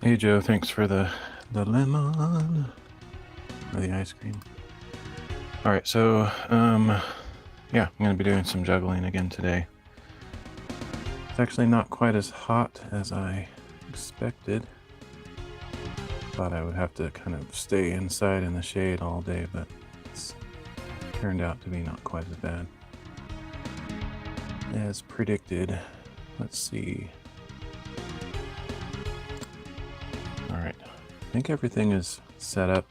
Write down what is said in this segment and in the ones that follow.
Hey Joe, thanks for the lemon or the ice cream. All right, so yeah, I'm gonna be doing some juggling again today. It's actually not quite as hot as I expected. Thought I would have to kind of stay inside in the shade all day, but it's turned out to be not quite as bad as predicted. Let's see. All right, I think everything is set up.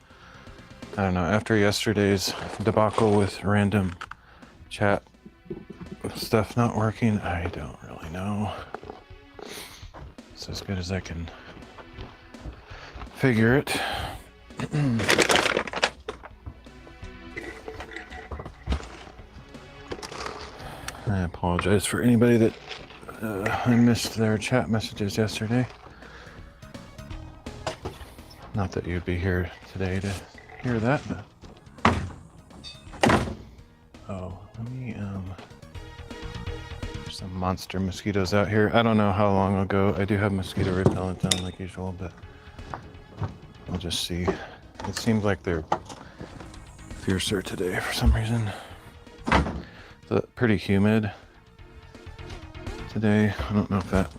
I don't know, after yesterday's debacle with random chat stuff not working, I don't really know. It's as good as I can figure it. I apologize for anybody that I missed their chat messages yesterday. Not that you'd be here today to hear that, but... Oh, let me, there's some monster mosquitoes out here. I don't know how long ago. I do have mosquito repellent on like usual, but I'll just see. It seems like they're fiercer today for some reason. It's pretty humid today. I don't know if that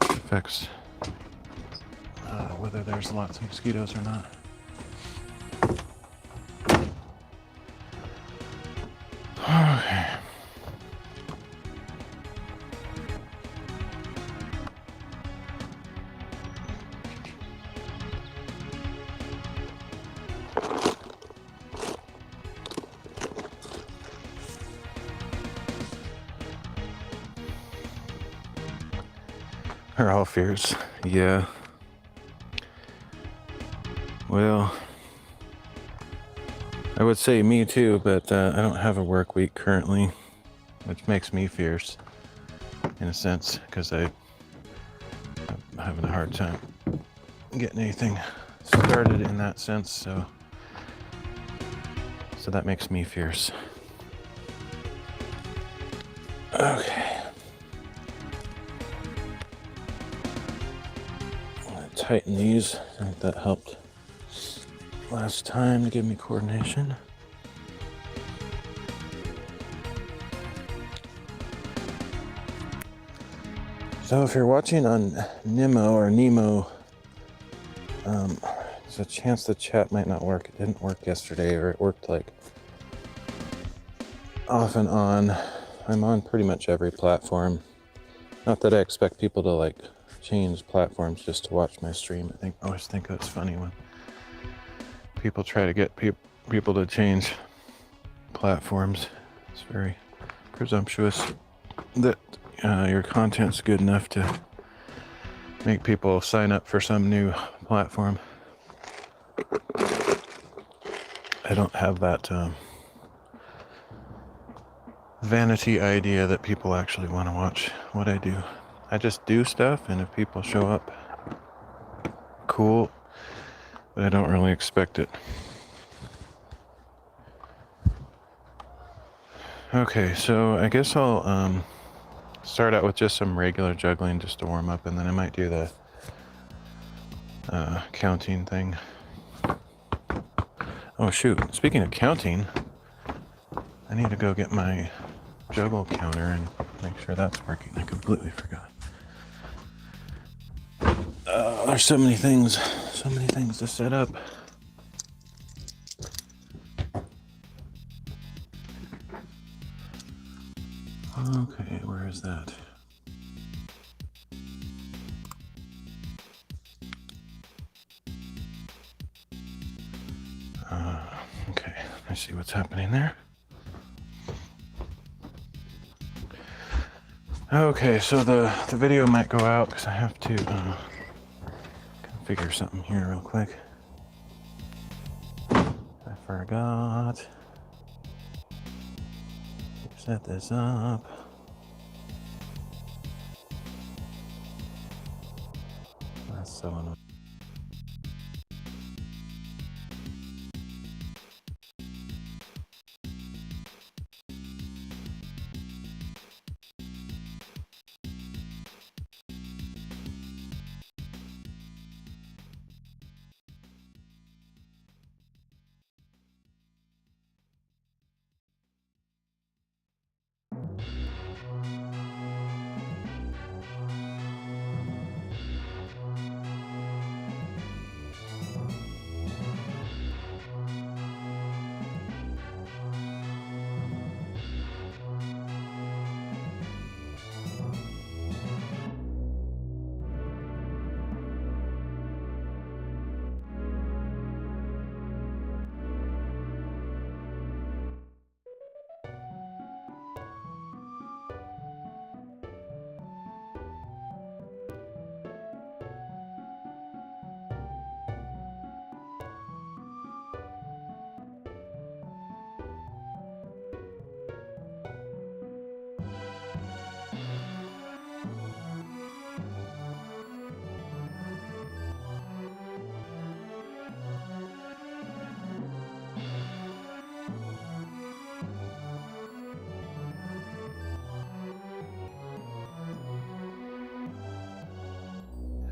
affects whether there's lots of mosquitoes or not. Okay. Are all fears? Yeah. Well, I would say me too, but I don't have a work week currently, which makes me fierce in a sense, because I'm having a hard time getting anything started in that sense, so that makes me fierce. Okay. I'm gonna tighten these. I think that helped last time to give me coordination. So if you're watching on Nemo, there's a chance the chat might not work. It didn't work yesterday, or it worked like off and on. I'm on pretty much every platform. Not that I expect people to like change platforms just to watch my stream. I always think that's funny when people try to get people to change platforms. It's very presumptuous that your content's good enough to make people sign up for some new platform. I don't have that vanity idea that people actually want to watch what I do. I just do stuff, and if people show up, cool, but I don't really expect it. Okay, so I guess I'll start out with just some regular juggling just to warm up, and then I might do the counting thing. Oh shoot, speaking of counting, I need to go get my juggle counter and make sure that's working. I completely forgot. There's so many things to set up. Okay, where is that? Okay, I see what's happening there. Okay, so the video might go out because I have to configure something here real quick. I forgot. Set this up. That's so annoying.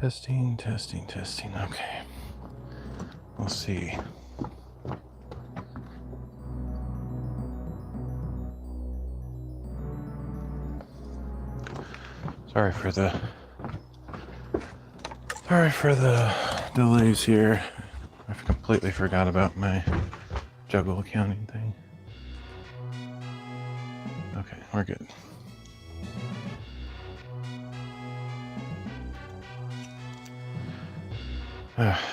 Testing, testing, testing. Okay. We'll see. Sorry for the delays here. I completely forgot about my juggle accounting thing. Okay, we're good.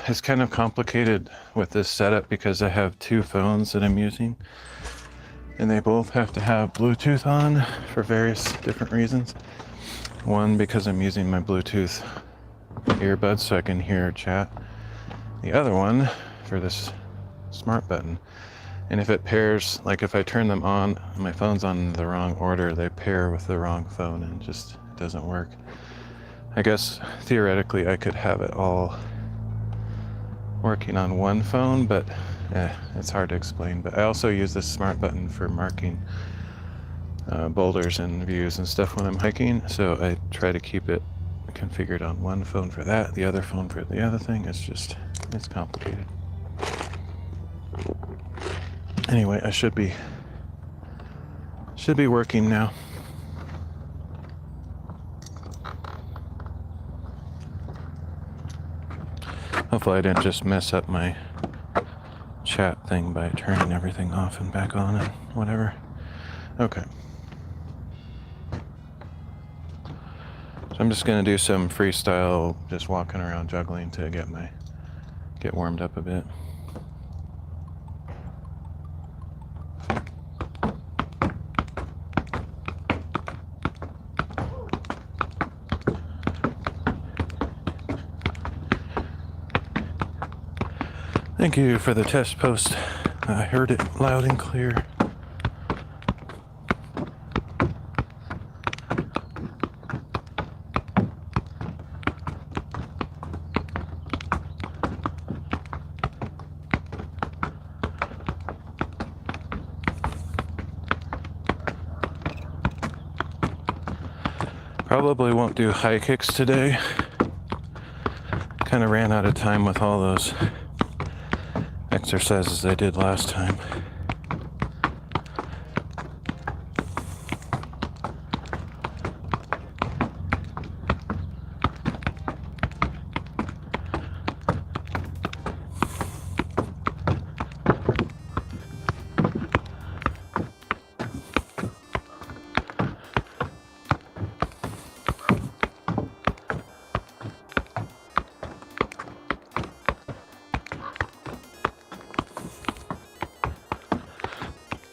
It's kind of complicated with this setup because I have two phones that I'm using, and they both have to have Bluetooth on for various different reasons. One, because I'm using my Bluetooth earbuds so I can hear chat. The other one for this smart button. And if it pairs, like if I turn them on, my phone's on the wrong order, they pair with the wrong phone and just doesn't work. I guess theoretically I could have it all working on one phone, but it's hard to explain. But I also use this smart button for marking boulders and views and stuff when I'm hiking, so I try to keep it configured on one phone for that, the other phone for the other thing. It's complicated. Anyway, I should be working now. Hopefully I didn't just mess up my chat thing by turning everything off and back on and whatever. Okay. So I'm just gonna do some freestyle, just walking around juggling to get warmed up a bit. Thank you for the test post. I heard it loud and clear. Probably won't do high kicks today. Kind of ran out of time with all those exercises I did last time.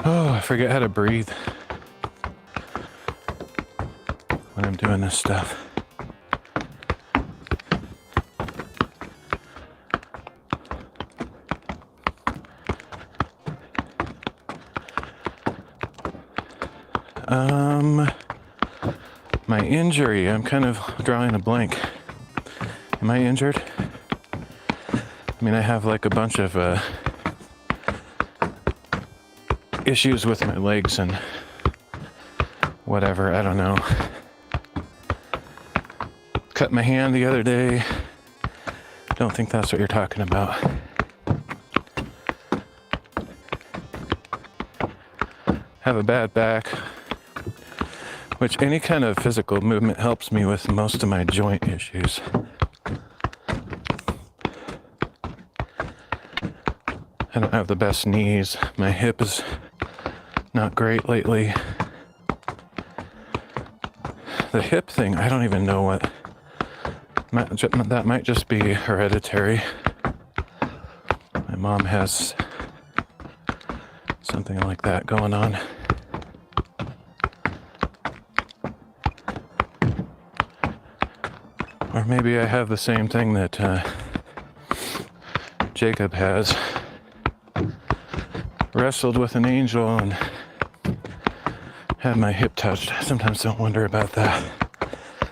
Oh, I forget how to breathe when I'm doing this stuff. My injury, I'm kind of drawing a blank. Am I injured? I mean, I have like a bunch of issues with my legs and whatever, I don't know. Cut my hand the other day. Don't think that's what you're talking about. Have a bad back, which any kind of physical movement helps me with most of my joint issues. I don't have the best knees. My hip is not great lately. The hip thing, I don't even know what. That might just be hereditary. My mom has something like that going on. Or maybe I have the same thing that Jacob has. Wrestled with an angel and had my hip touched. I sometimes don't wonder about that.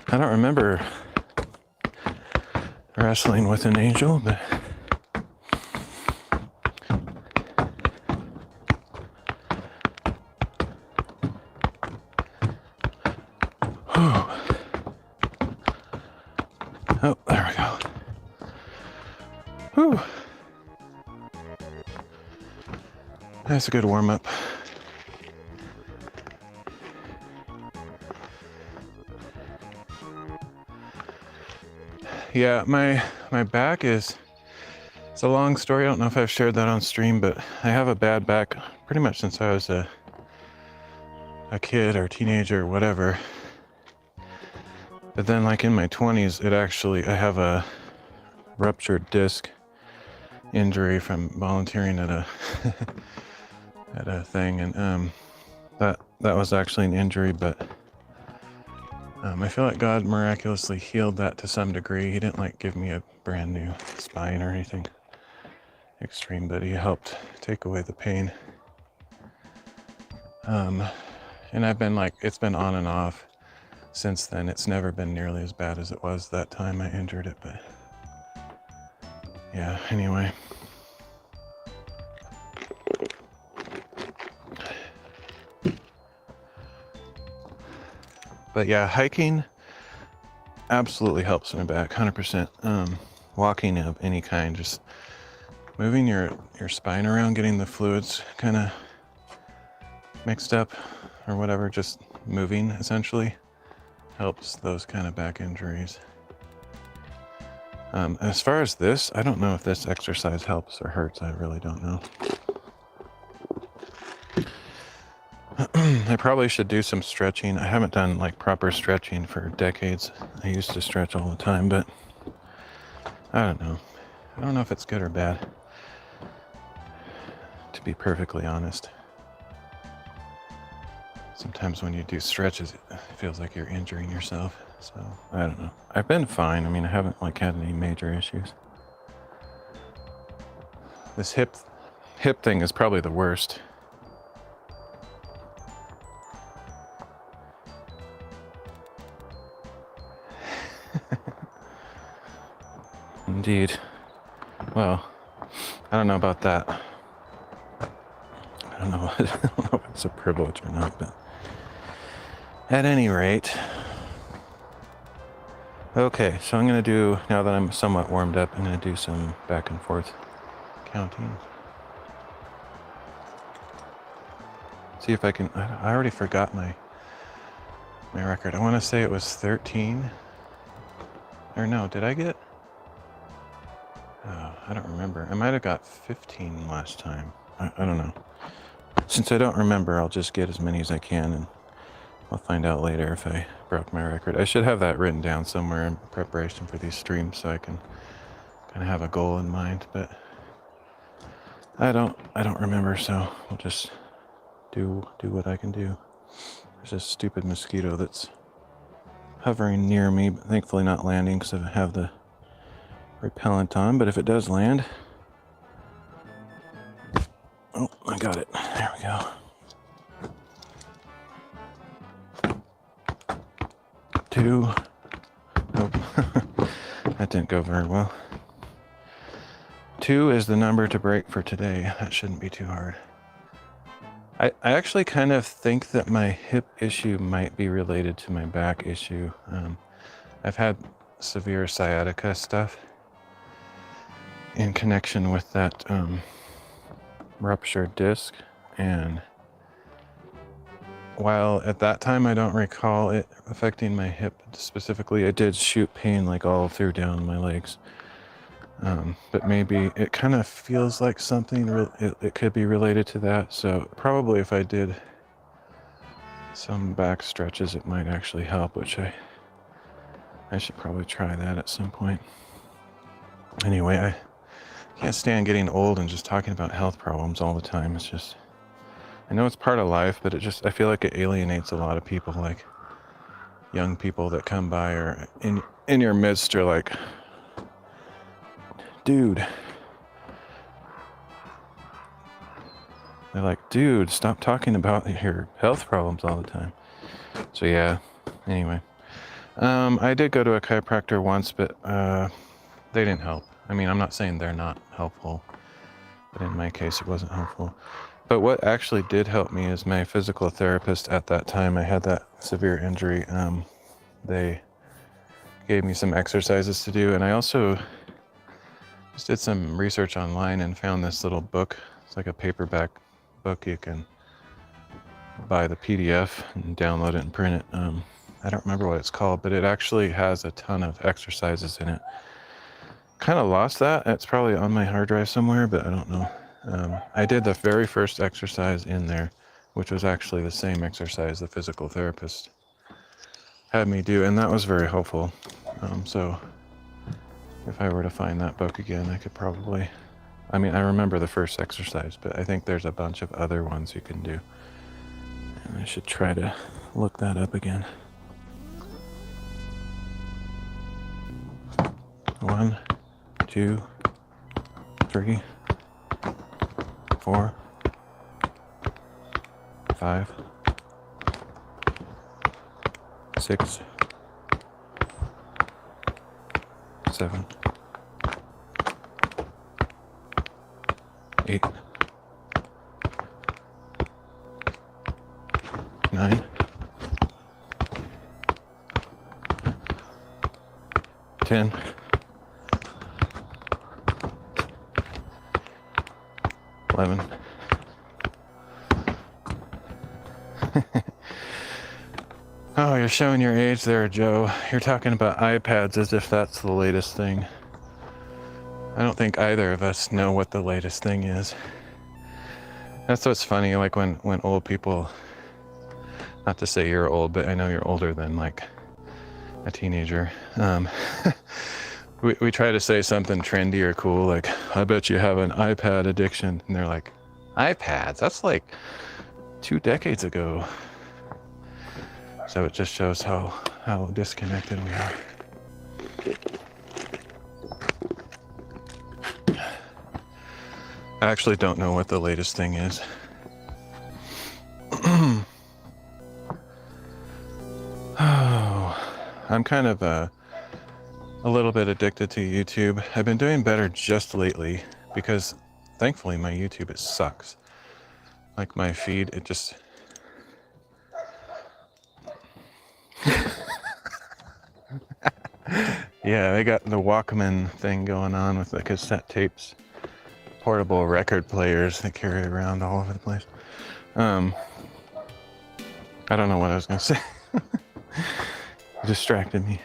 I don't remember wrestling with an angel, but Oh, there we go. Whew. That's a good warm-up. Yeah, my back is, it's a long story. I don't know if I've shared that on stream, but I have a bad back pretty much since I was a kid or teenager or whatever. But then like in my 20s, I have a ruptured disc injury from volunteering at a at a thing, and that was actually an injury, but I feel like God miraculously healed that to some degree. He didn't like give me a brand new spine or anything extreme, but he helped take away the pain. And I've been like, it's been on and off since then. It's never been nearly as bad as it was that time I injured it, but yeah, anyway. But yeah, hiking absolutely helps my back, 100%. Walking of any kind, just moving your spine around, getting the fluids kind of mixed up or whatever, just moving essentially helps those kind of back injuries. As far as this, I don't know if this exercise helps or hurts. I really don't know. I probably should do some stretching. I haven't done like proper stretching for decades. I used to stretch all the time, but I don't know. I don't know if it's good or bad, to be perfectly honest. Sometimes when you do stretches, it feels like you're injuring yourself. So I don't know. I've been fine. I mean, I haven't like had any major issues. This hip thing is probably the worst. Indeed. Well, I don't know about that. I don't know if it's a privilege or not, but at any rate. Okay, so I'm going to do, now that I'm somewhat warmed up, I'm going to do some back and forth counting. See if I can, I already forgot my record. I want to say it was 13. Or no, did I get? Oh, I don't remember. I might have got 15 last time. I don't know. Since I don't remember, I'll just get as many as I can, and I'll find out later if I broke my record. I should have that written down somewhere in preparation for these streams so I can kind of have a goal in mind, but I don't remember, so I'll just do what I can do. There's this stupid mosquito that's hovering near me, but thankfully not landing because I have the repellent on, but if it does land, oh, I got it. There we go. 2. Oh, that didn't go very well. 2 is the number to break for today. That shouldn't be too hard. I actually kind of think that my hip issue might be related to my back issue. I've had severe sciatica stuff in connection with that ruptured disc, and while at that time I don't recall it affecting my hip specifically, it did shoot pain like all through down my legs. But maybe it kind of feels like something, it could be related to that. So probably if I did some back stretches, it might actually help, which I should probably try that at some point. Anyway, I can't stand getting old and just talking about health problems all the time. It's just, I know it's part of life, but I feel like it alienates a lot of people, like young people that come by or in your midst are like, dude. They're like, dude, stop talking about your health problems all the time. So yeah, anyway. I did go to a chiropractor once, but they didn't help. I mean, I'm not saying they're not helpful, but in my case, it wasn't helpful. But what actually did help me is my physical therapist at that time. I had that severe injury. They gave me some exercises to do, and I also just did some research online and found this little book. It's like a paperback book. You can buy the PDF and download it and print it. I don't remember what it's called, but it actually has a ton of exercises in it. Kind of lost that. It's probably on my hard drive somewhere, but I don't know. I did the very first exercise in there, which was actually the same exercise the physical therapist had me do, and that was very helpful. So if I were to find that book again, I could probably, I mean, I remember the first exercise, but I think there's a bunch of other ones you can do. And I should try to look that up again. 1, 2, 3, 4, 5, 6, 7, 8, 9, 10, 11. Oh, you're showing your age there, Joe. You're talking about iPads as if that's the latest thing. I don't think either of us know what the latest thing is. That's what's funny, like when old people, not to say you're old, but I know you're older than like a teenager. We try to say something trendy or cool, like, I bet you have an iPad addiction. And they're like, iPads? That's like 2 decades ago. So it just shows how disconnected we are. I actually don't know what the latest thing is. Oh, I'm kind of a little bit addicted to YouTube. I've been doing better just lately because thankfully my YouTube, it sucks. Like my feed, it just... Yeah, they got the Walkman thing going on with the cassette tapes. Portable record players they carry around all over the place. I don't know what I was gonna say. It distracted me.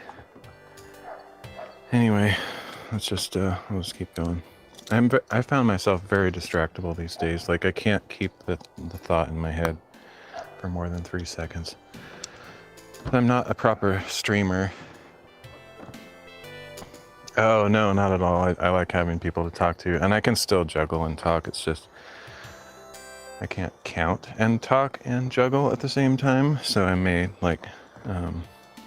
Anyway, let's just keep going. I found myself very distractible these days. Like I can't keep the thought in my head for more than 3 seconds. I'm not a proper streamer. Oh no, not at all. I like having people to talk to, and I can still juggle and talk. It's just I can't count and talk and juggle at the same time, so I may like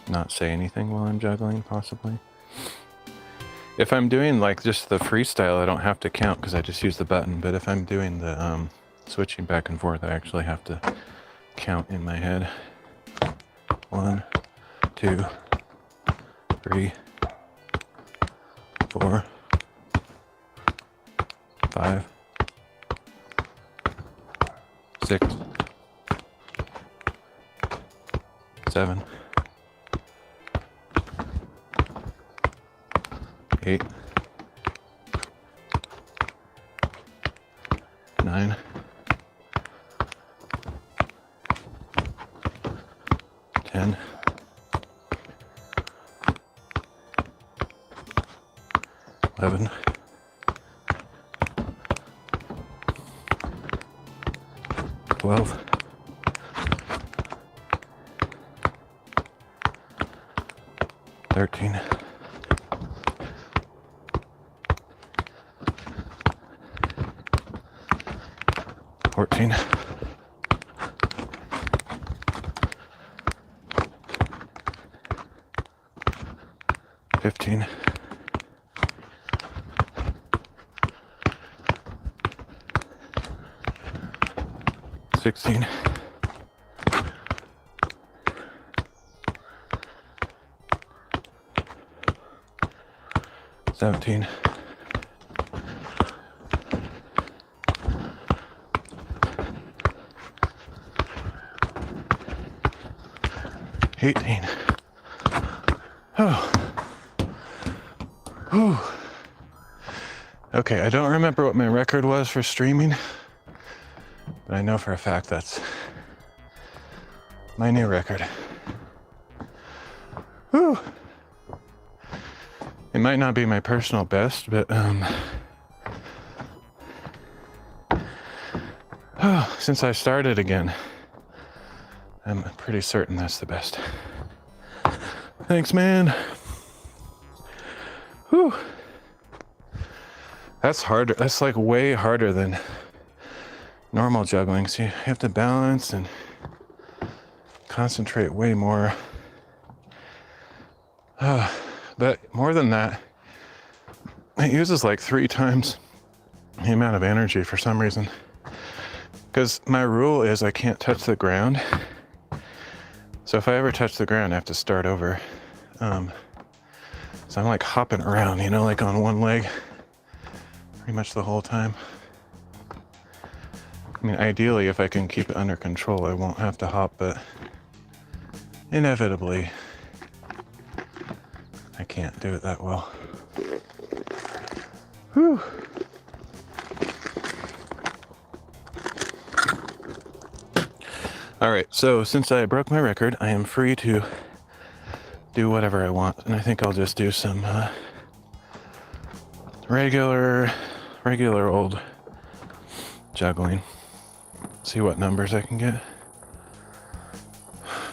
not say anything while I'm juggling, possibly. If I'm doing like just the freestyle, I don't have to count because I just use the button, but if I'm doing the switching back and forth, I actually have to count in my head. 1, 2, 3, 4, 5, 6, 7, 8, 9, 10, 11, 12, 13, 14, 15, 16, 17, 18. Oh. Whew. Okay, I don't remember what my record was for streaming, but I know for a fact that's my new record. Whew. It might not be my personal best, but since I started again, I'm pretty certain that's the best. Thanks, man. Whew. That's harder. That's like way harder than normal juggling. So you have to balance and concentrate way more. But more than that, it uses like 3 times the amount of energy for some reason. Because my rule is I can't touch the ground. So if I ever touch the ground, I have to start over. So I'm like hopping around, you know, like on one leg pretty much the whole time. I mean, ideally, if I can keep it under control, I won't have to hop, but inevitably, I can't do it that well. Whew. All right, so since I broke my record, I am free to do whatever I want, and I think I'll just do some regular old juggling. See what numbers I can get.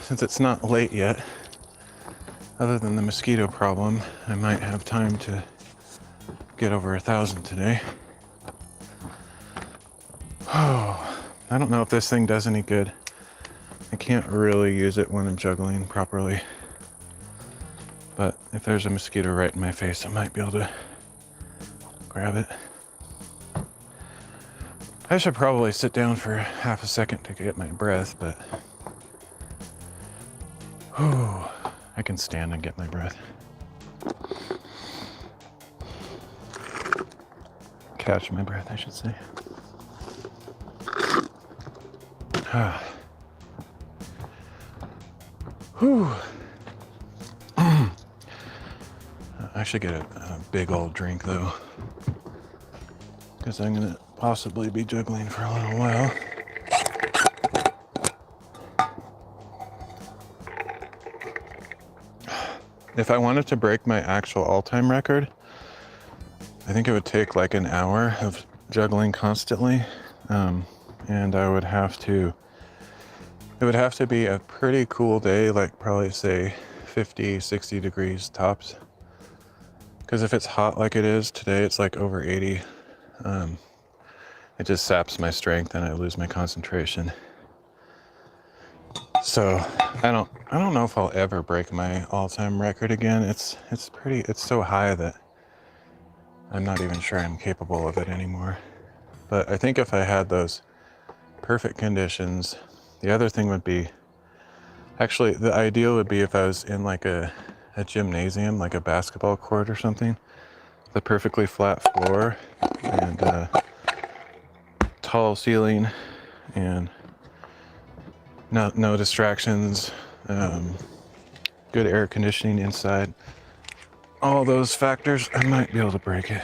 Since it's not late yet, other than the mosquito problem, I might have time to get over 1,000 today. Oh, I don't know if this thing does any good. I can't really use it when I'm juggling properly. But if there's a mosquito right in my face, I might be able to grab it. I should probably sit down for half a second to get my breath, but whew, I can stand and get my breath. Catch my breath, I should say. Whew. I should get a big old drink though, because I'm gonna possibly be juggling for a little while. If I wanted to break my actual all-time record, I think it would take like an hour of juggling constantly, and I would have to, it would have to be a pretty cool day, like probably say 50, 60 degrees tops. Because if it's hot like it is today, it's like over 80. It just saps my strength and I lose my concentration. So I don't know if I'll ever break my all-time record again. It's so high that I'm not even sure I'm capable of it anymore. But I think if I had those perfect conditions, the other thing would be, actually the ideal would be if I was in like a gymnasium, like a basketball court or something, with a perfectly flat floor and tall ceiling and no distractions, good air conditioning inside. All those factors, I might be able to break it.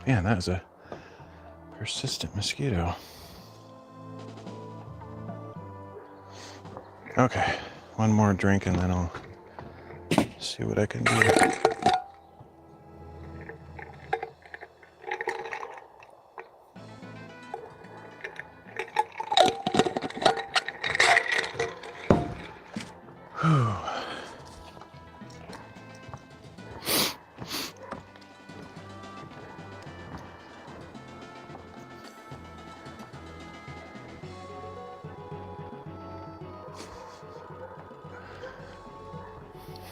Man, that is a persistent mosquito. Okay, one more drink and then I'll see what I can do. Whew.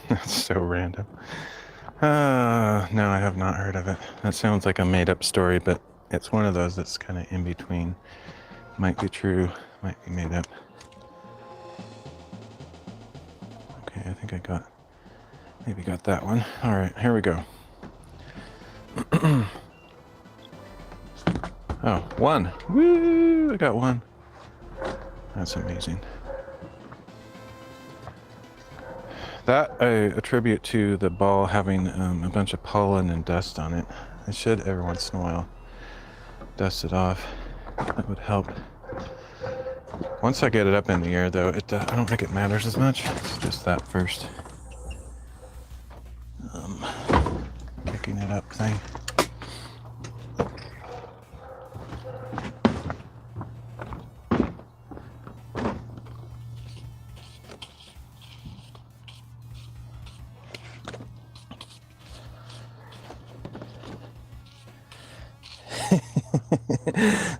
That's so random. No, I have not heard of it. That sounds like a made-up story, but it's one of those that's kind of in between. Might be true, might be made up. Okay, I think I maybe got that one. All right, here we go. Oh, one. Woo! I got one. That's amazing. That I attribute to the ball having a bunch of pollen and dust on it. I should every once in a while dust it off. That would help. Once I get it up in the air, though, I don't think it matters as much. It's just that first kicking it up thing.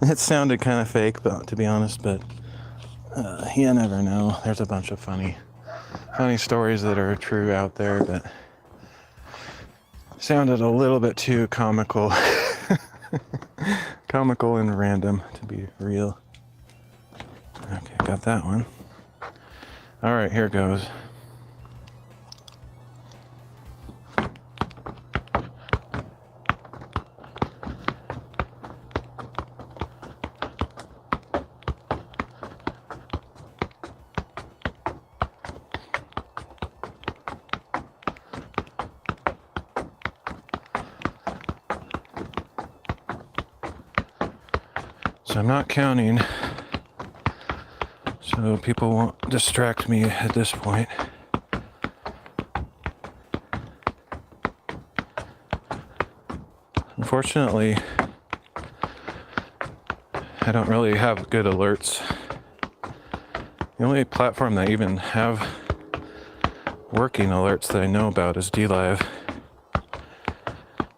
It sounded kind of fake, but to be honest, but you never know. There's a bunch of funny stories that are true out there, but sounded a little bit too comical. Comical and random to be real. Okay, got that one. All right, here goes. So I'm not counting, so people won't distract me at this point. Unfortunately, I don't really have good alerts. The only platform that I even have working alerts that I know about is DLive,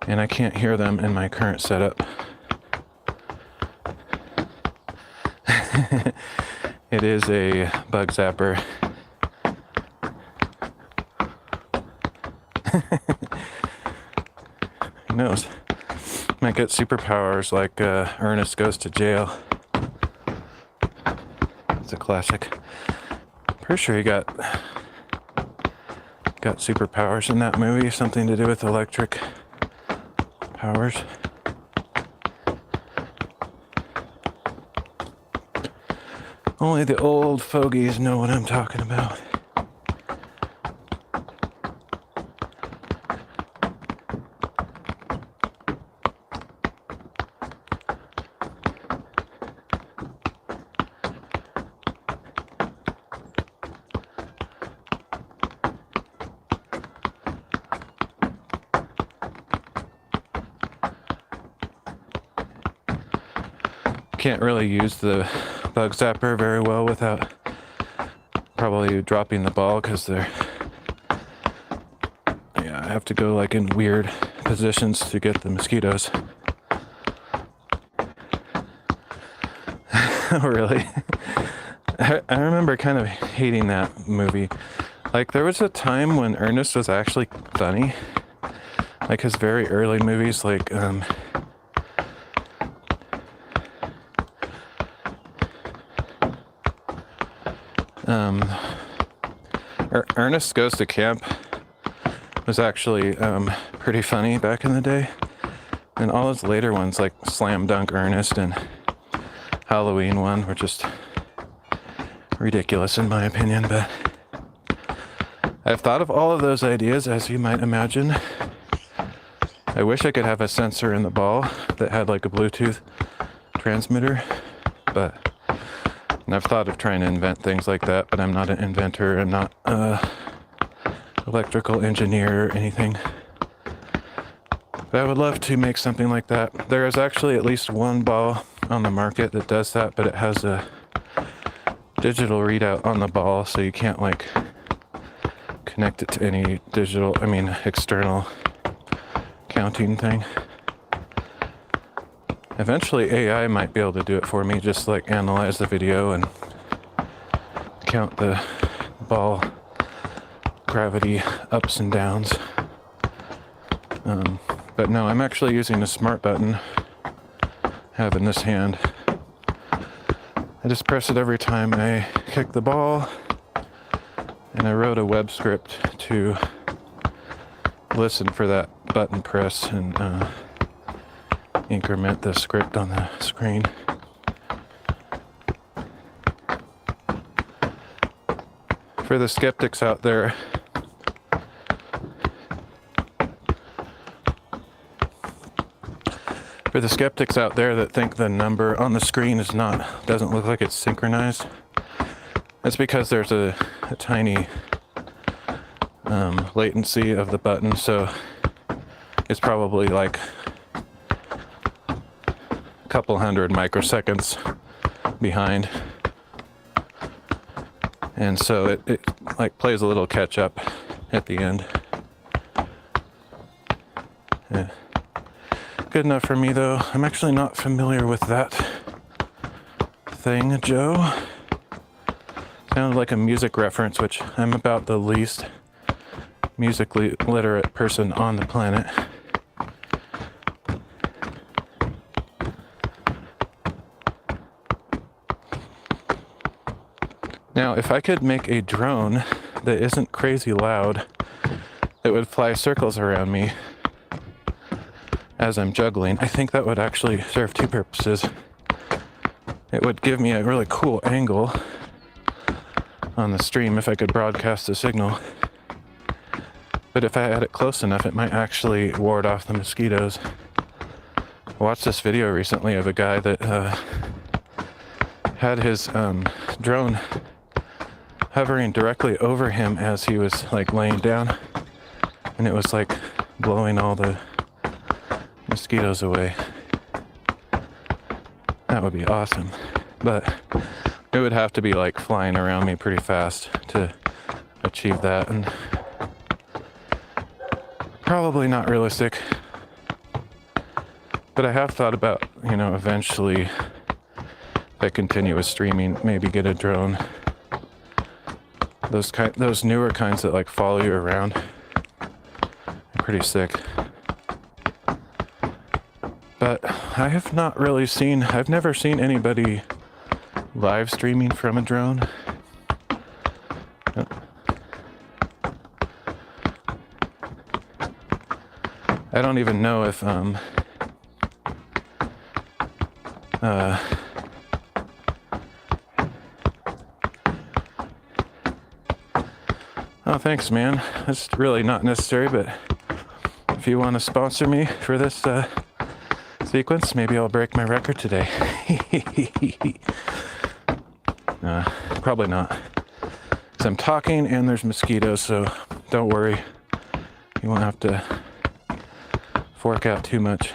and I can't hear them in my current setup. It is a bug zapper. Who knows? Might get superpowers like Ernest Goes to Jail. It's a classic. Pretty sure he got superpowers in that movie. Something to do with electric powers. Only the old fogies know what I'm talking about. Can't really use the bug zapper very well without probably dropping the ball, because I have to go like in weird positions to get the mosquitoes. Oh, really? I remember kind of hating that movie. Like, there was a time when Ernest was actually funny. Like his very early movies, like Ernest Goes to Camp was actually pretty funny back in the day. And all his later ones, like Slam Dunk Ernest and Halloween one, were just ridiculous in my opinion. But I've thought of all of those ideas, as you might imagine. I wish I could have a sensor in the ball that had like a Bluetooth transmitter, and I've thought of trying to invent things like that, but I'm not an inventor. I'm not an electrical engineer or anything. But I would love to make something like that. There is actually at least one ball on the market that does that, but it has a digital readout on the ball, so you can't like connect it to any external counting thing. Eventually AI might be able to do it for me, just like analyze the video and count the ball gravity ups and downs. But no, I'm actually using a smart button I have in this hand. I just press it every time I kick the ball, and I wrote a web script to listen for that button press and increment the script on the screen. For the skeptics out there, For the skeptics out there that think the number on the screen doesn't look like it's synchronized, that's because there's a tiny latency of the button, so it's probably like a couple hundred microseconds behind. And so it like plays a little catch up at the end. Yeah. Good enough for me though. I'm actually not familiar with that thing, Joe. Sounded like a music reference, which I'm about the least musically literate person on the planet. Now, if I could make a drone that isn't crazy loud, that would fly circles around me as I'm juggling, I think that would actually serve two purposes. It would give me a really cool angle on the stream if I could broadcast a signal. But if I had it close enough, it might actually ward off the mosquitoes. I watched this video recently of a guy that had his drone hovering directly over him as he was like laying down, and it was like blowing all the mosquitoes away. That would be awesome, but it would have to be like flying around me pretty fast to achieve that, and probably not realistic. But I have thought about, eventually, if I continue with streaming, maybe get a drone. Those newer kinds that like follow you around are pretty sick. But I've never seen anybody live streaming from a drone. I don't even know if oh, thanks, man. That's really not necessary, but if you want to sponsor me for this sequence, maybe I'll break my record today. Probably not. Because I'm talking and there's mosquitoes, so don't worry. You won't have to fork out too much.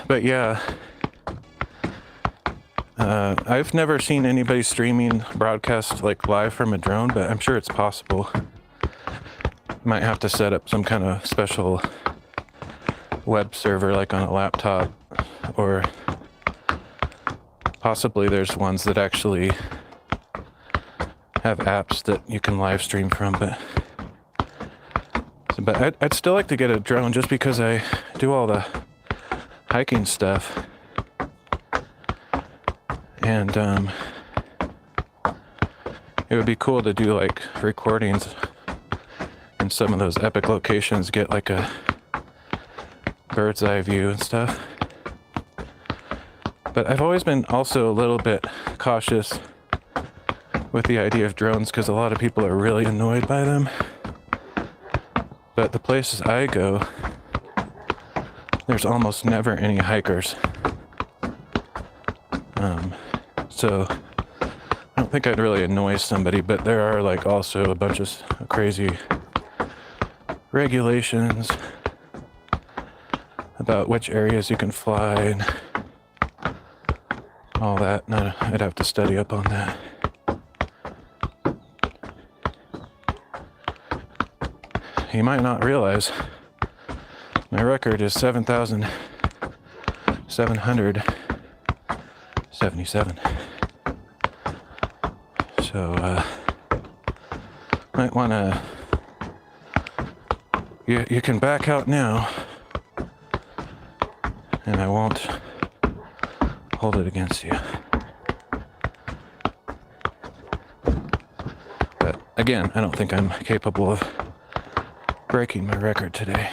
But yeah, I've never seen anybody streaming broadcast like live from a drone, but I'm sure it's possible. Might have to set up some kind of special web server like on a laptop, or possibly there's ones that actually have apps that you can live stream from, but I'd still like to get a drone just because I do all the hiking stuff, and it would be cool to do like recordings in some of those epic locations, get like a bird's eye view and stuff. But I've always been also a little bit cautious with the idea of drones because a lot of people are really annoyed by them. But the places I go, there's almost never any hikers. So I don't think I'd really annoy somebody, but there are like also a bunch of crazy regulations about which areas you can fly and all that. And I'd have to study up on that. You might not realize my record is 7,777. So, might want to... You can back out now, and I won't hold it against you. But again, I don't think I'm capable of breaking my record today.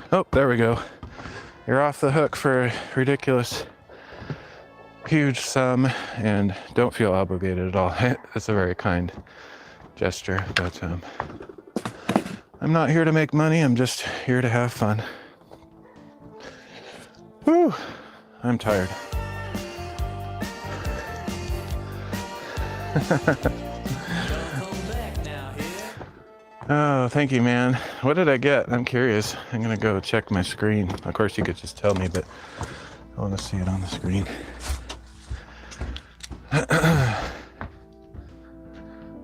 Oh, there we go. You're off the hook for a ridiculous, huge sum, and don't feel obligated at all. It's a very kind gesture, but I'm not here to make money. I'm just here to have fun. Whew, I'm tired. Oh, thank you, man. What did I get? I'm curious. I'm gonna go check my screen. Of course, you could just tell me, but I want to see it on the screen.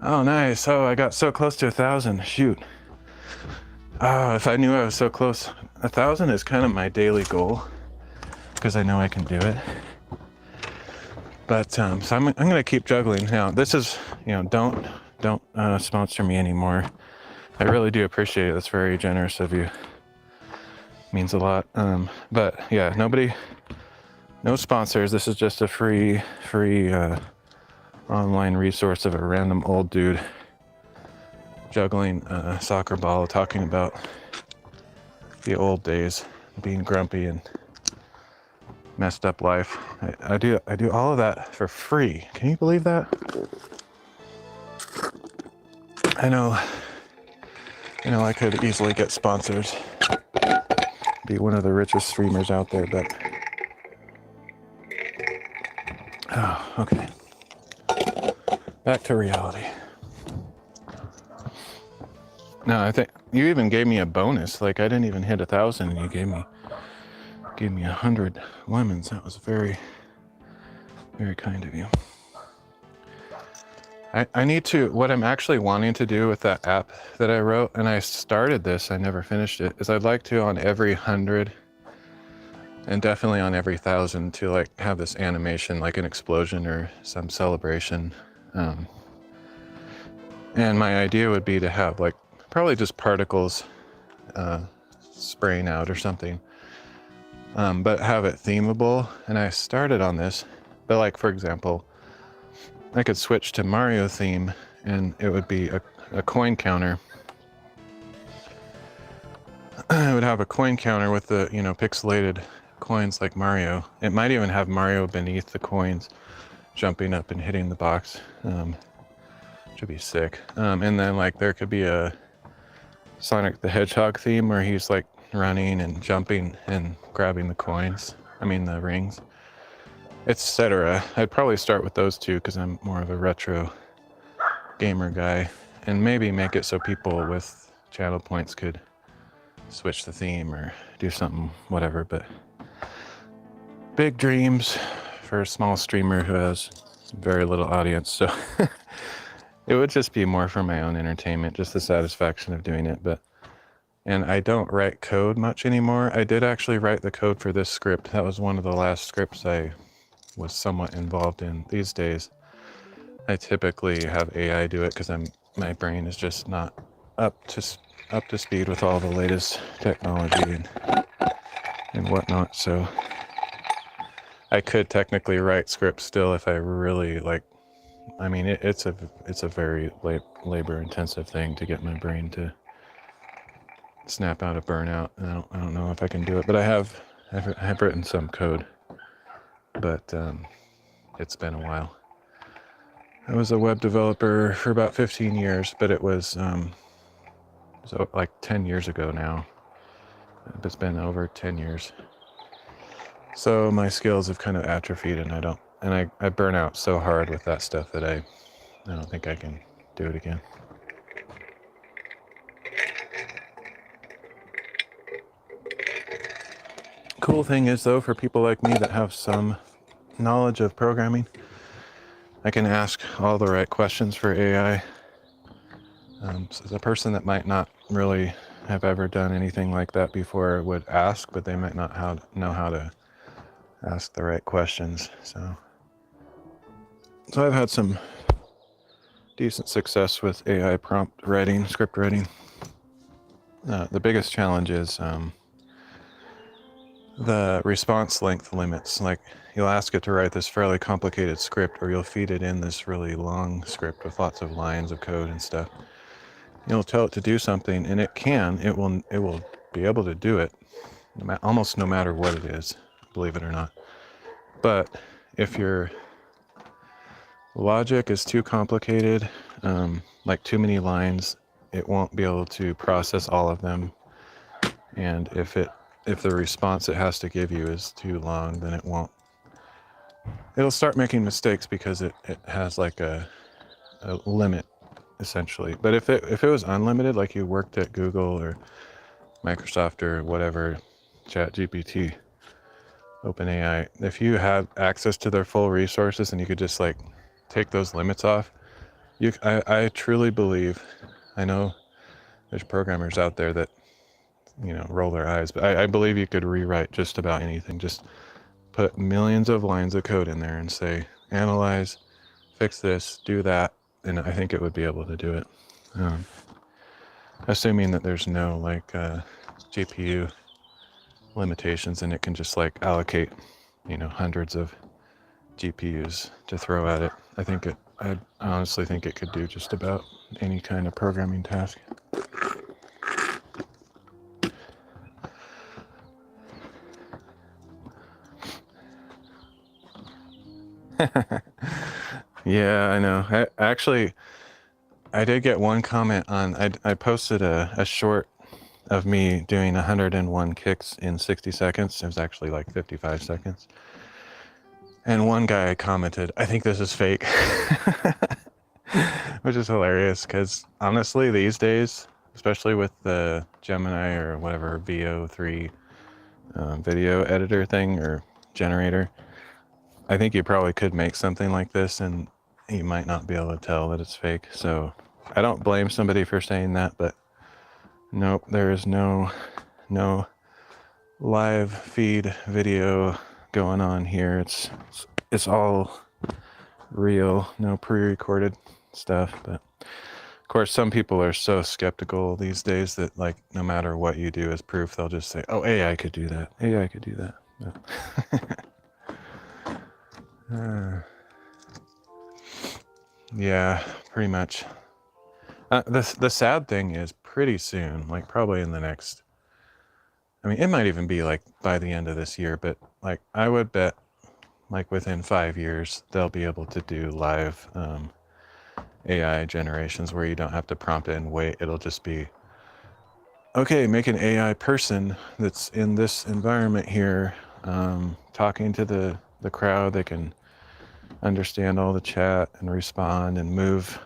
Oh, nice. Oh, I got so close to 1,000. Shoot. Oh, if I knew I was so close. 1,000 is kind of my daily goal because I know I can do it. But so I'm gonna keep juggling. Now, this is, don't sponsor me anymore. I really do appreciate it. That's very generous of you. Means a lot. But yeah, no sponsors. This is just a free online resource of a random old dude juggling a soccer ball, talking about the old days, being grumpy and messed up life. I do all of that for free. Can you believe that? I know I could easily get sponsors, be one of the richest streamers out there, but oh, okay. Back to reality. No, I think you even gave me a bonus. Like, I didn't even hit 1,000 and you gave me 100 lemons. That was very, very kind of you. I need to, what I'm actually wanting to do with that app that I wrote, and I started this, I never finished it, is I'd like to, on every 100 and definitely on every 1,000, to like have this animation, like an explosion or some celebration. And my idea would be to have like probably just particles spraying out or something, but have it themable. And I started on this, but like, for example, I could switch to Mario theme and it would be a coin counter. I would have a coin counter with the, pixelated coins like Mario. It might even have Mario beneath the coins jumping up and hitting the box. Which would be sick. And then like there could be a Sonic the Hedgehog theme where he's like running and jumping and grabbing the coins. I mean the rings, etc. I'd probably start with those two because I'm more of a retro gamer guy, and maybe make it so people with channel points could switch the theme or do something, whatever. But big dreams for a small streamer who has very little audience, so it would just be more for my own entertainment, just the satisfaction of doing it. And I don't write code much anymore. I did actually write the code for this script. That was one of the last scripts I was somewhat involved in. These days I typically have AI do it because my brain is just not up to speed with all the latest technology and whatnot. So I could technically write scripts still if I really like. I mean, it's a very labor intensive thing to get my brain to snap out of burnout. And I don't know if I can do it, but I have written some code, but it's been a while. I was a web developer for about 15 years, but it was so like 10 years ago now. It's been over 10 years. So my skills have kind of atrophied, and I burn out so hard with that stuff that I don't think I can do it again. Cool thing is though, for people like me that have some knowledge of programming, I can ask all the right questions for AI. So the person that might not really have ever done anything like that before would ask, but they might not know how to ask the right questions. So I've had some decent success with AI prompt writing, script writing. The biggest challenge is the response length limits. Like, you'll ask it to write this fairly complicated script, or you'll feed it in this really long script with lots of lines of code and stuff. You'll tell it to do something, and it will be able to do it, almost no matter what it is, believe it or not. But if your logic is too complicated, like too many lines, it won't be able to process all of them. And if the response it has to give you is too long, then it'll start making mistakes because it has like a limit, essentially. But if it was unlimited, like you worked at Google or Microsoft or whatever, ChatGPT, OpenAI, if you have access to their full resources and you could just like take those limits off, I truly believe, I know there's programmers out there that, roll their eyes, but I believe you could rewrite just about anything. Just put millions of lines of code in there and say, analyze, fix this, do that, and I think it would be able to do it. Assuming that there's no like GPU limitations and it can just like allocate, hundreds of GPUs to throw at it. I honestly think it could do just about any kind of programming task. Yeah, I know. I did get one comment on, I posted a short of me doing 101 kicks in 60 seconds. It was actually like 55 seconds. And one guy commented, "I think this is fake," which is hilarious because honestly, these days, especially with the Gemini or whatever VO3 video editor thing or generator, I think you probably could make something like this and you might not be able to tell that it's fake. So I don't blame somebody for saying that, but nope, there is no live feed video going on here. It's all real, no pre-recorded stuff. But of course, some people are so skeptical these days that like no matter what you do as proof, they'll just say, "Oh, AI could do that. AI could do that." But, yeah, pretty much. The sad thing is pretty soon, like probably in the next, I mean, it might even be like by the end of this year, but like I would bet like within 5 years, they'll be able to do live AI generations where you don't have to prompt it and wait. It'll just be, okay, make an AI person that's in this environment here, talking to the crowd. They can understand all the chat and respond and move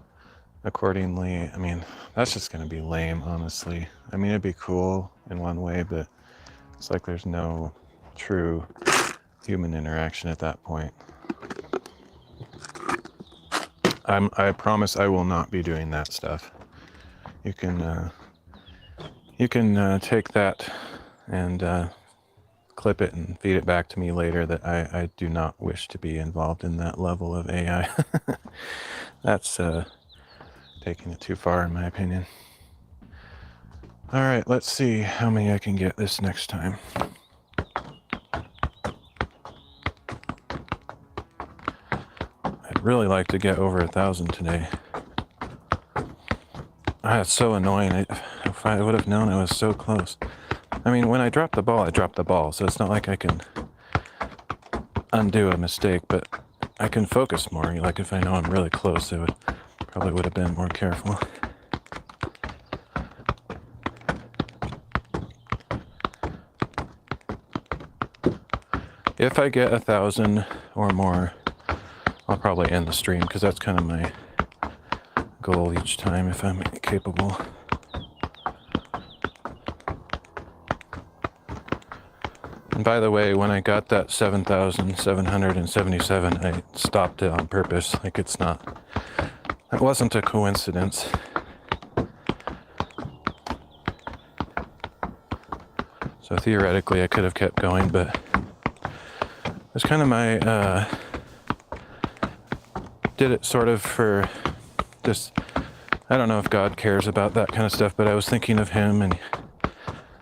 accordingly. I mean, that's just going to be lame, honestly. I mean, it'd be cool in one way, but it's like there's no true human interaction at that point. I promise I will not be doing that stuff. You can take that and clip it and feed it back to me later that I do not wish to be involved in that level of AI. That's taking it too far, in my opinion. All right, let's see how many I can get this next time. I'd really like to get over 1,000 today. It's so annoying. If I would have known I was so close. I mean, when I drop the ball, I drop the ball, so it's not like I can undo a mistake, but I can focus more. Like if I know I'm really close, I probably would have been more careful. If I get 1,000 or more, I'll probably end the stream because that's kind of my goal each time if I'm capable. And by the way, when I got that 7,777, I stopped it on purpose. Like it wasn't a coincidence. So theoretically I could have kept going, but it was kind of my, did it sort of for just, I don't know if God cares about that kind of stuff, but I was thinking of him and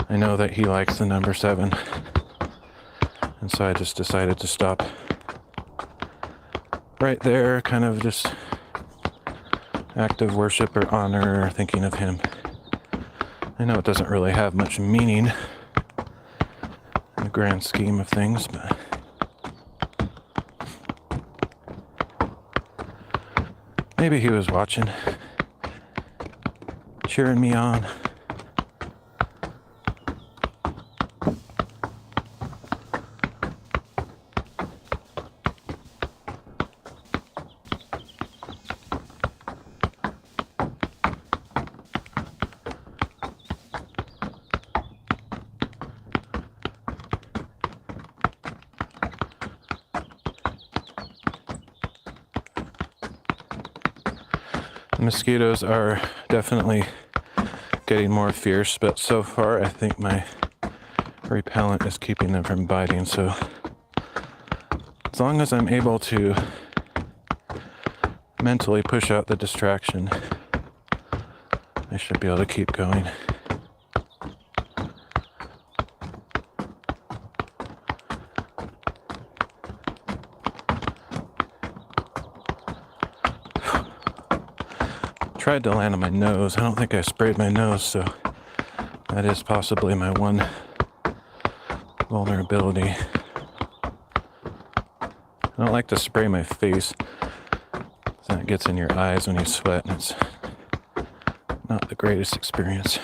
I know that he likes the number 7. And so I just decided to stop right there, kind of just act of worship or honor, thinking of him. I know it doesn't really have much meaning, grand scheme of things, but maybe he was watching, cheering me on. Mosquitoes are definitely getting more fierce, but so far I think my repellent is keeping them from biting. So as long as I'm able to mentally push out the distraction, I should be able to keep going. Tried to land on my nose. I don't think I sprayed my nose, so that is possibly my one vulnerability. I don't like to spray my face, so that gets in your eyes when you sweat, and it's not the greatest experience.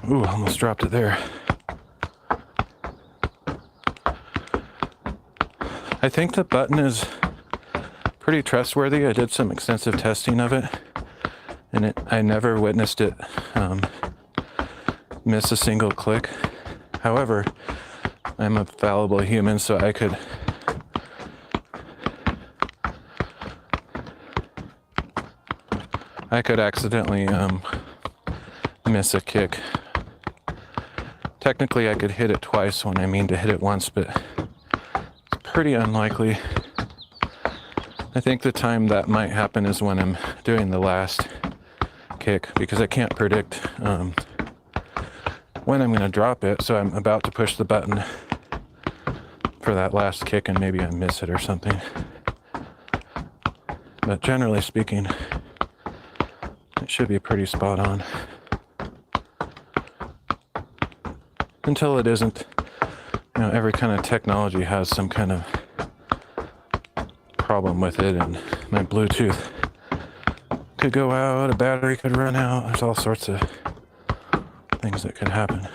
Ooh, almost dropped it there. I think the button is pretty trustworthy. I did some extensive testing of it, and I never witnessed it miss a single click. However, I'm a fallible human, so I could accidentally miss a kick. Technically, I could hit it twice when I mean to hit it once, but it's pretty unlikely. I think the time that might happen is when I'm doing the last kick, because I can't predict when I'm going to drop it, so I'm about to push the button for that last kick and maybe I miss it or something. But generally speaking, it should be pretty spot on. Until it isn't. You know, every kind of technology has some kind of problem with it, and my Bluetooth could go out, a battery could run out, there's all sorts of things that could happen.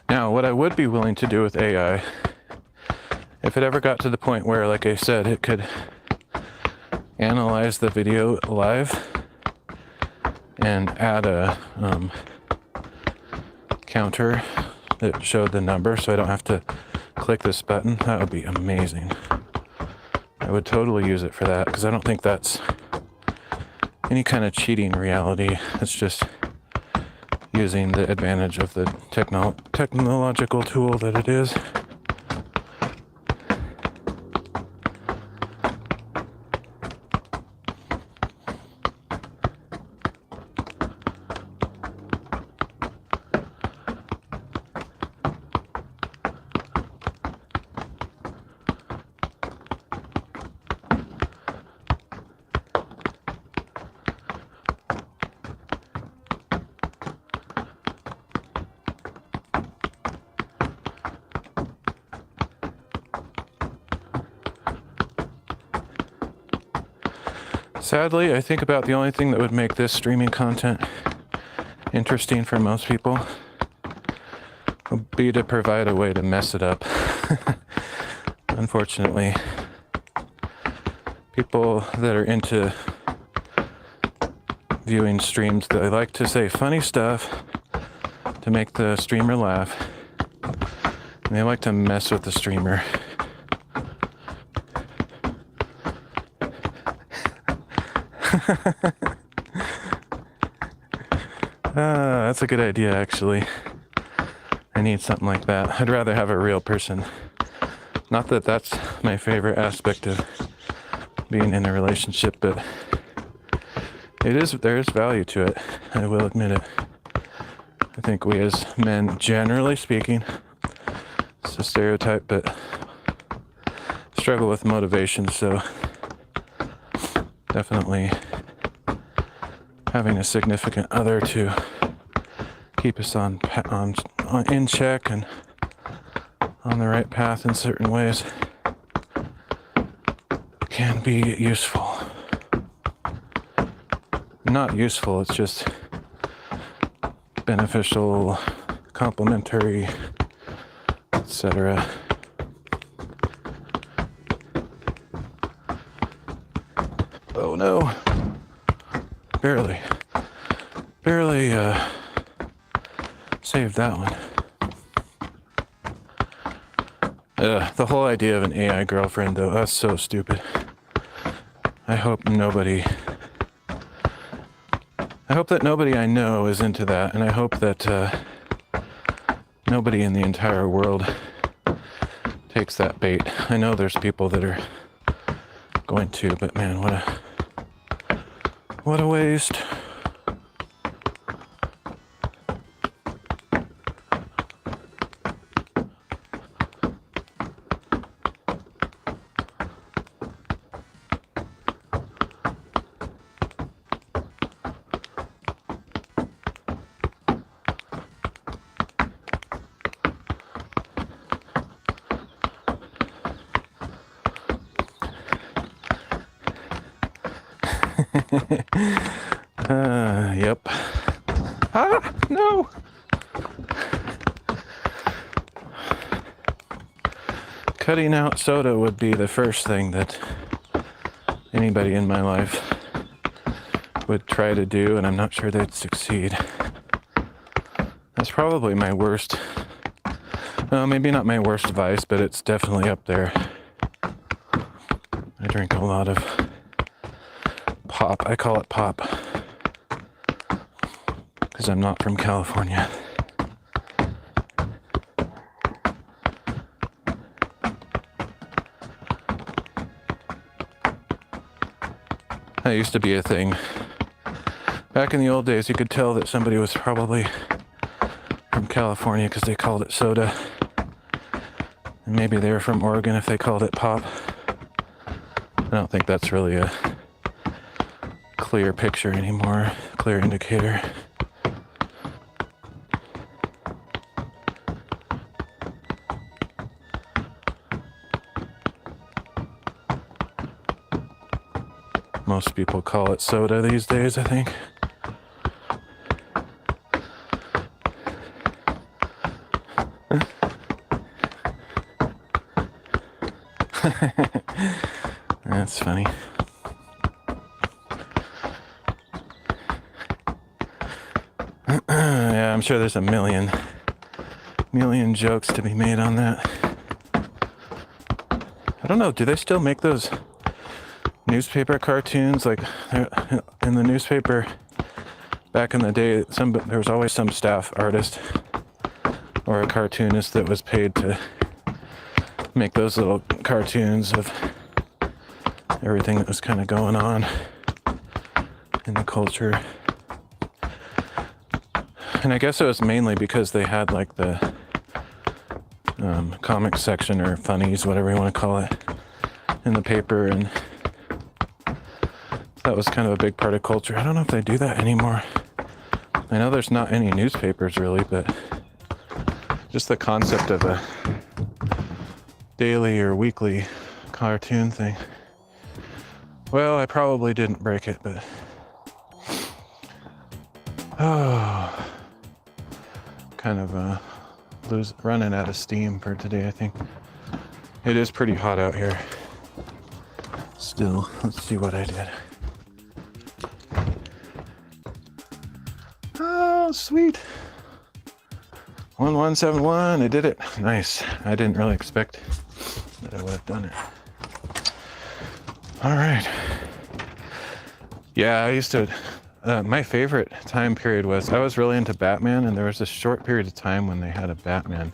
Now, what I would be willing to do with AI, if it ever got to the point where, like I said, it could analyze the video live and add a counter that showed the number so I don't have to click this button, that would be amazing. I would totally use it for that, because I don't think that's any kind of cheating reality. It's just using the advantage of the technological tool that it is. Sadly, I think about the only thing that would make this streaming content interesting for most people would be to provide a way to mess it up. Unfortunately, people that are into viewing streams, they like to say funny stuff to make the streamer laugh, and they like to mess with the streamer. That's a good idea, actually. I need something like that. I'd rather have a real person. Not that that's my favorite aspect of being in a relationship, but there is value to it. I will admit it. I think we as men, generally speaking, it's a stereotype, but struggle with motivation, so definitely having a significant other to keep us on in check and on the right path in certain ways can be useful. Not useful, it's just beneficial, complementary, etc. Oh no. Barely saved that one. The whole idea of an AI girlfriend, though, that's so stupid. I hope that nobody I know is into that, and I hope that nobody in the entire world takes that bait. I know there's people that are going to, but man, what a waste. Yep. Ah, no! Cutting out soda would be the first thing that anybody in my life would try to do, and I'm not sure they'd succeed. That's probably my worst, maybe not my worst vice, but it's definitely up there. I drink a lot of pop. I call it pop because I'm not from California. That used to be a thing. Back in the old days, you could tell that somebody was probably from California because they called it soda. And maybe they were from Oregon if they called it pop. I don't think that's really a clear picture anymore, clear indicator. Most people call it soda these days, I think. That's funny. Yeah, I'm sure there's a million jokes to be made on that. I don't know, do they still make those newspaper cartoons? Like in the newspaper back in the day, there was always some staff artist or a cartoonist that was paid to make those little cartoons of everything that was kind of going on in the culture. And I guess it was mainly because they had like the comic section or funnies, whatever you want to call it, in the paper, and that was kind of a big part of culture. I don't know if they do that anymore. I know there's not any newspapers really, but just the concept of a daily or weekly cartoon thing. Well, I probably didn't break it, but kind of running out of steam for today, I think. It is pretty hot out here. Still, let's see what I did. Oh, sweet. 1171, I did it. Nice. I didn't really expect that I would have done it. All right. Yeah, My favorite time period was, I was really into Batman, and there was a short period of time when they had a Batman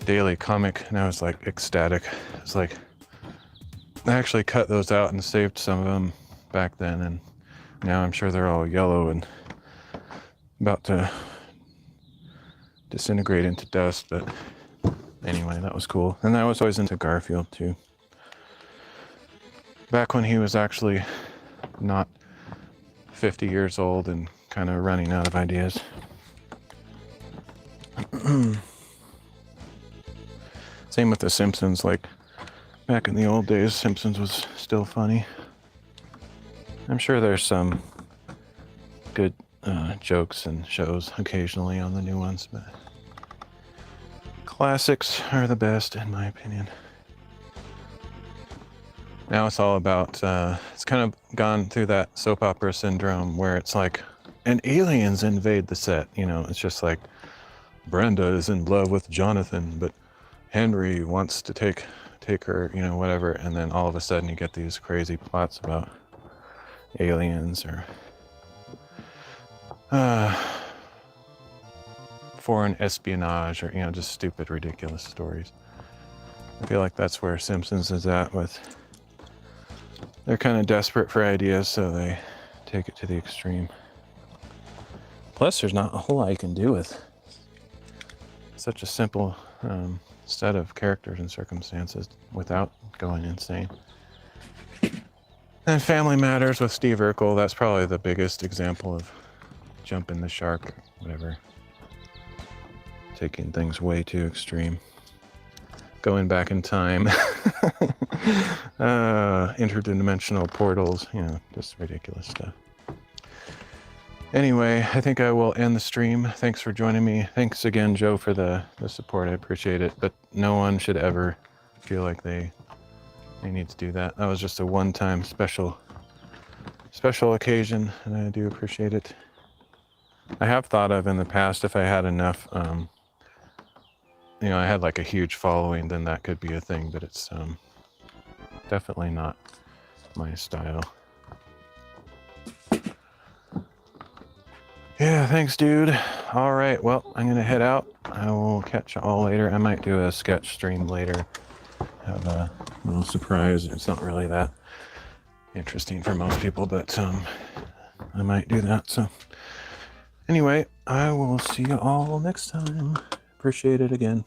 daily comic, and I was like ecstatic. It's like, I actually cut those out and saved some of them back then, and now I'm sure they're all yellow and about to disintegrate into dust, but anyway, that was cool. And I was always into Garfield too. Back when he was actually not 50 years old and kind of running out of ideas. Same with The Simpsons, like back in the old days, Simpsons was still funny. I'm sure there's some good jokes and shows occasionally on the new ones, but classics are the best in my opinion. Now it's all about, it's kind of gone through that soap opera syndrome where it's like, and aliens invade the set, you know, it's just like, Brenda is in love with Jonathan, but Henry wants to take her, you know, whatever, and then all of a sudden you get these crazy plots about aliens or foreign espionage, or, you know, just stupid, ridiculous stories. I feel like that's where Simpsons is at with, they're kind of desperate for ideas, so they take it to the extreme. Plus, there's not a whole lot you can do with such a simple set of characters and circumstances without going insane. And Family Matters with Steve Urkel, that's probably the biggest example of jumping the shark, whatever. Taking things way too extreme. Going back in time. Interdimensional portals, you know, just ridiculous stuff. Anyway, I think I will end the stream. Thanks for joining me. Thanks again, Joe, for the support. I appreciate it. But no one should ever feel like they need to do that. That was just a one-time special occasion, and I do appreciate it. I have thought of in the past, if I had enough, you know, I had like a huge following, then that could be a thing, but it's definitely not my style. Yeah, thanks, dude. All right, well, I'm gonna head out. I will catch you all later. I might do a sketch stream later. Have a little surprise. It's not really that interesting for most people, but I might do that. So anyway, I will see you all next time. Appreciate it again.